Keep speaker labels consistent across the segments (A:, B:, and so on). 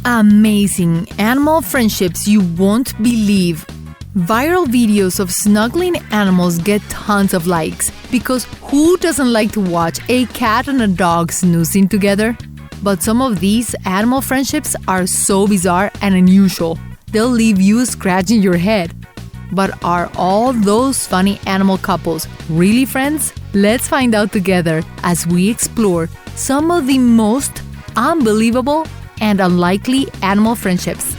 A: Amazing animal friendships you won't believe. Viral videos of snuggling animals get tons of likes because who doesn't like to watch a cat and a dog snoozing together? But some of these animal friendships are so bizarre and unusual, they'll leave you scratching your head. But are all those funny animal couples really friends? Let's find out together as we explore some of the most unbelievable and unlikely animal friendships.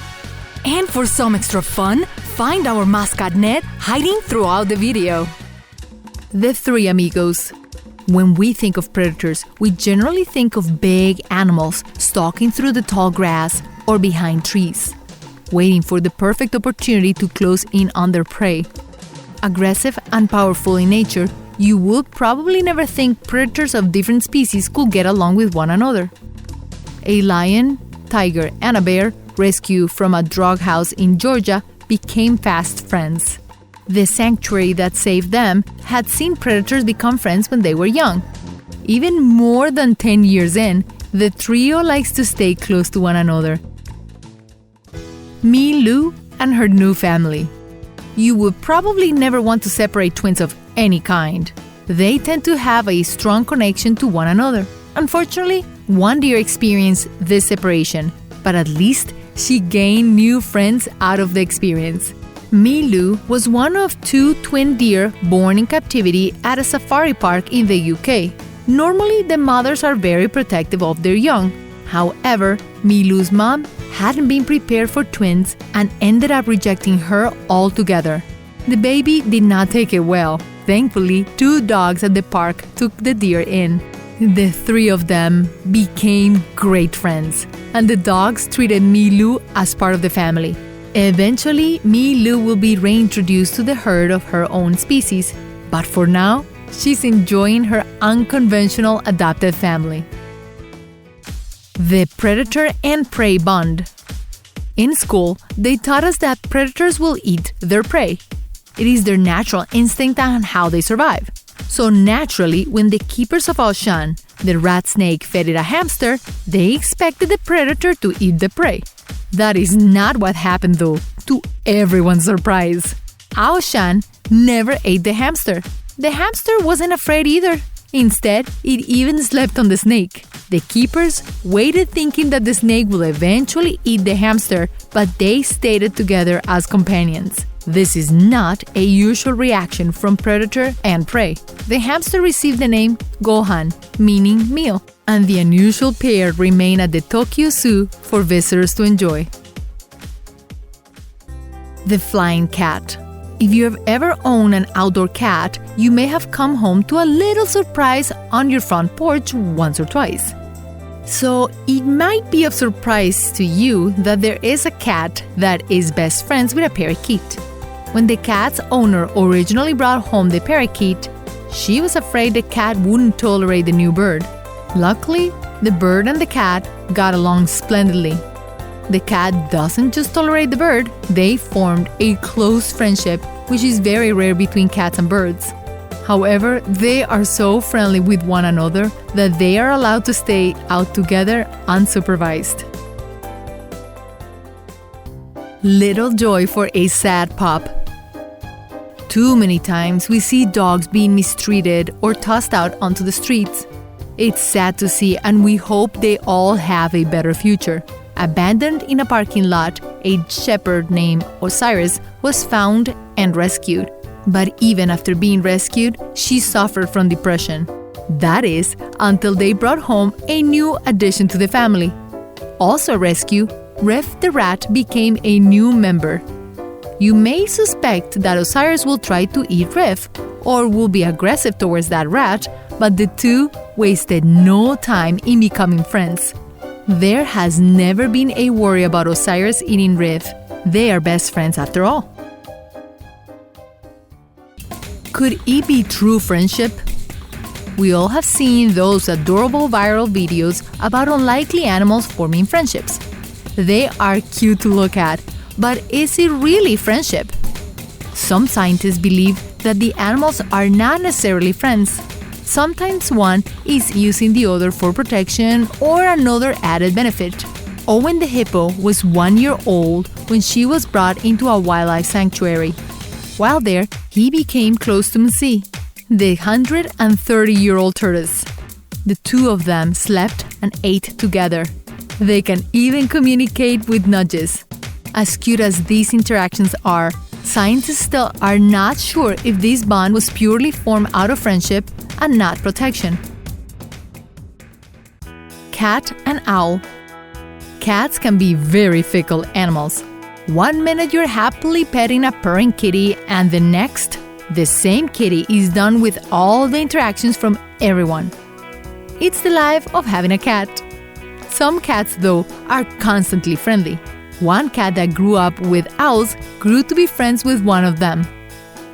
A: And for some extra fun, find our mascot Ned hiding throughout the video. The Three Amigos. When we think of predators, we generally think of big animals stalking through the tall grass or behind trees, waiting for the perfect opportunity to close in on their prey. Aggressive and powerful in nature, you would probably never think predators of different species could get along with one another. A lion, tiger, and a bear, rescued from a drug house in Georgia, became fast friends. The sanctuary that saved them had seen predators become friends when they were young. Even more than 10 years in, the trio likes to stay close to one another. Milu and her new family. You would probably never want to separate twins of any kind. They tend to have a strong connection to one another. Unfortunately, one deer experienced this separation, but at least she gained new friends out of the experience. Milu was one of 2 twin deer born in captivity at a safari park in the UK. Normally, the mothers are very protective of their young. However, Milu's mom hadn't been prepared for twins and ended up rejecting her altogether. The baby did not take it well. Thankfully, 2 dogs at the park took the deer in. The 3 of them became great friends, and the dogs treated Milu as part of the family. Eventually, Milu will be reintroduced to the herd of her own species, but for now, she's enjoying her unconventional adopted family. The predator and prey bond. In school, they taught us that predators will eat their prey. It is their natural instinct on how they survive. So naturally, when the keepers of Auchan, the rat snake, fed it a hamster, they expected the predator to eat the prey. That is not what happened though, to everyone's surprise. Auchan never ate the hamster. The hamster wasn't afraid either. Instead, it even slept on the snake. The keepers waited thinking that the snake will eventually eat the hamster, but they stayed together as companions. This is not a usual reaction from predator and prey. The hamster received the name Gohan, meaning meal, and the unusual pair remain at the Tokyo Zoo for visitors to enjoy. The flying cat. If you have ever owned an outdoor cat, you may have come home to a little surprise on your front porch once or twice. So it might be of surprise to you that there is a cat that is best friends with a parakeet. When the cat's owner originally brought home the parakeet, she was afraid the cat wouldn't tolerate the new bird. Luckily, the bird and the cat got along splendidly. The cat doesn't just tolerate the bird, they formed a close friendship, which is very rare between cats and birds. However, they are so friendly with one another that they are allowed to stay out together unsupervised. Little joy for a sad pup. Too many times we see dogs being mistreated or tossed out onto the streets. It's sad to see, and we hope they all have a better future. Abandoned in a parking lot, a shepherd named Osiris was found and rescued. But even after being rescued, she suffered from depression. That is, until they brought home a new addition to the family. Also rescued, Ref the rat became a new member. You may suspect that Osiris will try to eat Ref or will be aggressive towards that rat, but the two wasted no time in becoming friends. There has never been a worry about Osiris eating Ref. They are best friends after all. Could it be true friendship? We all have seen those adorable viral videos about unlikely animals forming friendships. They are cute to look at, but is it really friendship? Some scientists believe that the animals are not necessarily friends. Sometimes one is using the other for protection or another added benefit. Owen the hippo was 1 year old when she was brought into a wildlife sanctuary. While there, he became close to Missy, the 130-year-old tortoise. The two of them slept and ate together. They can even communicate with nudges. As cute as these interactions are, scientists still are not sure if this bond was purely formed out of friendship and not protection. Cat and owl. Cats can be very fickle animals. 1 minute you're happily petting a purring kitty, and the next, the same kitty is done with all the interactions from everyone. It's the life of having a cat. Some cats, though, are constantly friendly. One cat that grew up with owls grew to be friends with one of them.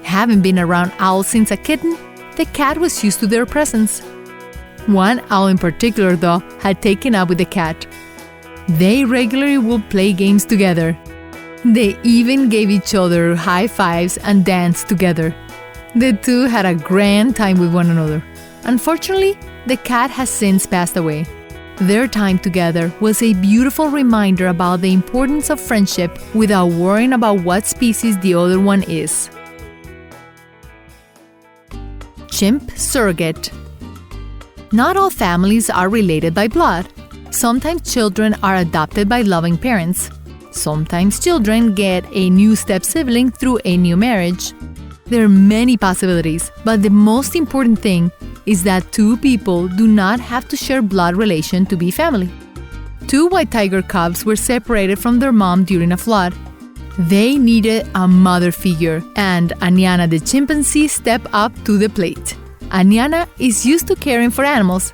A: Having been around owls since a kitten, the cat was used to their presence. One owl in particular, though, had taken up with the cat. They regularly would play games together. They even gave each other high fives and danced together. The two had a grand time with one another. Unfortunately, the cat has since passed away. Their time together was a beautiful reminder about the importance of friendship without worrying about what species the other one is. Chimp Surrogate. Not all families are related by blood. Sometimes children are adopted by loving parents. Sometimes children get a new step-sibling through a new marriage. There are many possibilities, but the most important thing is that two people do not have to share blood relation to be family. Two white tiger cubs were separated from their mom during a flood. They needed a mother figure, and Anyana the chimpanzee stepped up to the plate. Anyana is used to caring for animals.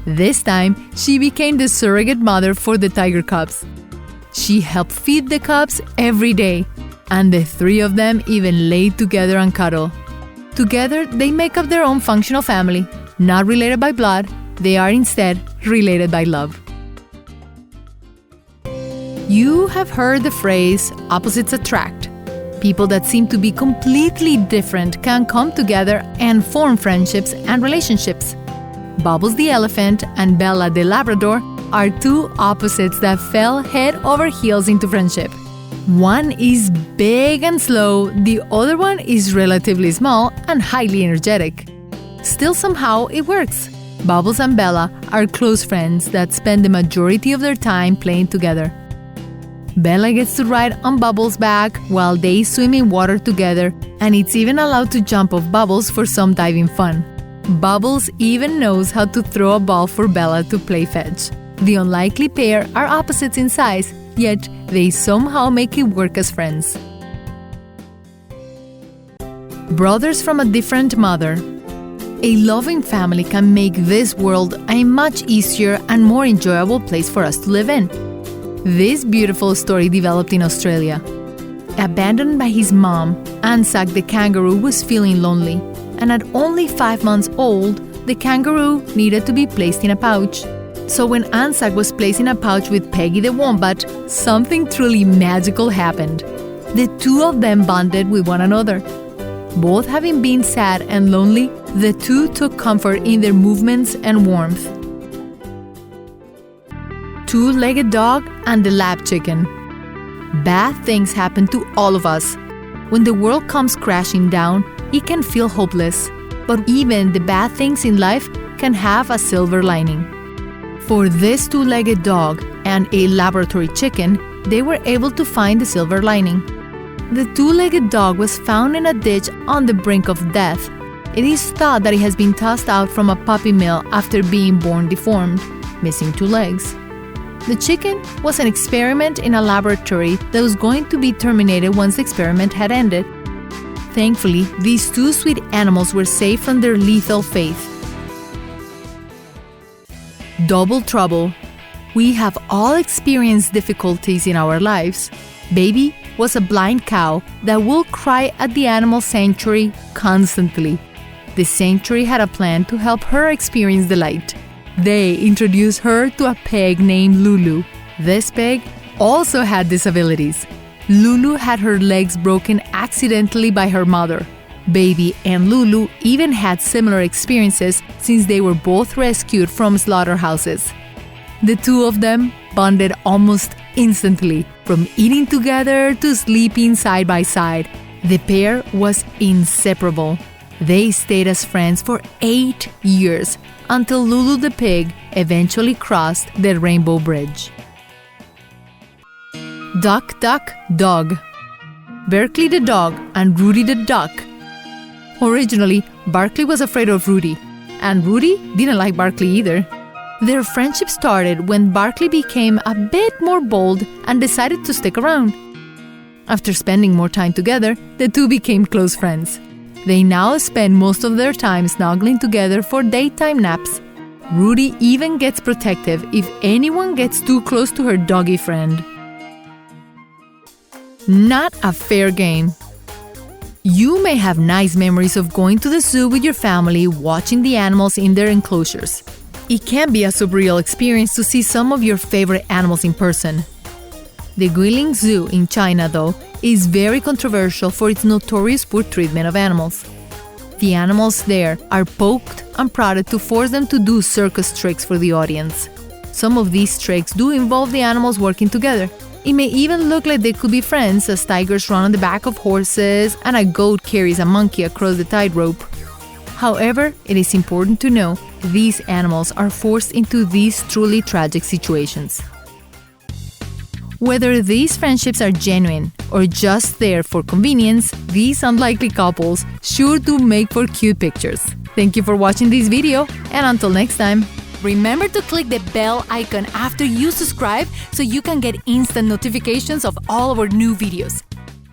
A: This time, she became the surrogate mother for the tiger cubs. She helped feed the cubs every day, and the three of them even laid together and cuddle. Together, they make up their own functional family. Not related by blood, they are instead related by love. You have heard the phrase, opposites attract. People that seem to be completely different can come together and form friendships and relationships. Bubbles the elephant and Bella the Labrador are two opposites that fell head over heels into friendship. One is big and slow, the other one is relatively small and highly energetic. Still, somehow it works. Bubbles and Bella are close friends that spend the majority of their time playing together. Bella gets to ride on Bubbles' back while they swim in water together, and it's even allowed to jump off Bubbles for some diving fun. Bubbles even knows how to throw a ball for Bella to play fetch. The unlikely pair are opposites in size, yet they somehow make it work as friends. Brothers from a different mother. A loving family can make this world a much easier and more enjoyable place for us to live in. This beautiful story developed in Australia. Abandoned by his mom, Anzac the kangaroo was feeling lonely, and at only 5 months old, the kangaroo needed to be placed in a pouch. So when Anzac was placed in a pouch with Peggy the wombat, something truly magical happened. The two of them bonded with one another. Both having been sad and lonely, the two took comfort in their movements and warmth. Two-legged dog and the lab chicken. Bad things happen to all of us. When the world comes crashing down, it can feel hopeless. But even the bad things in life can have a silver lining. For this two-legged dog and a laboratory chicken, they were able to find the silver lining. The two-legged dog was found in a ditch on the brink of death. It is thought that it has been tossed out from a puppy mill after being born deformed, missing 2 legs. The chicken was an experiment in a laboratory that was going to be terminated once the experiment had ended. Thankfully, these 2 sweet animals were saved from their lethal fate. Double trouble. We have all experienced difficulties in our lives. Baby was a blind cow that will cry at the animal sanctuary constantly. The sanctuary had a plan to help her experience the light. They introduced her to a pig named Lulu. This pig also had disabilities. Lulu had her legs broken accidentally by her mother. Baby and Lulu even had similar experiences since they were both rescued from slaughterhouses. The two of them bonded almost instantly, from eating together to sleeping side by side. The pair was inseparable. They stayed as friends for 8 years until Lulu the pig eventually crossed the Rainbow Bridge. Duck, Duck, Dog. Berkeley the dog and Rudy the duck. Originally, Barkley was afraid of Rudy, and Rudy didn't like Barkley either. Their friendship started when Barkley became a bit more bold and decided to stick around. After spending more time together, the two became close friends. They now spend most of their time snuggling together for daytime naps. Rudy even gets protective if anyone gets too close to her doggy friend. Not a fair game. You may have nice memories of going to the zoo with your family, watching the animals in their enclosures. It can be a surreal experience to see some of your favorite animals in person. The Guilin Zoo in China, though, is very controversial for its notorious poor treatment of animals. The animals there are poked and prodded to force them to do circus tricks for the audience. Some of these tricks do involve the animals working together. It may even look like they could be friends, as tigers run on the back of horses and a goat carries a monkey across the tightrope. However, it is important to know these animals are forced into these truly tragic situations. Whether these friendships are genuine or just there for convenience, these unlikely couples sure do make for cute pictures. Thank you for watching this video, and until next time. Remember to click the bell icon after you subscribe so you can get instant notifications of all our new videos.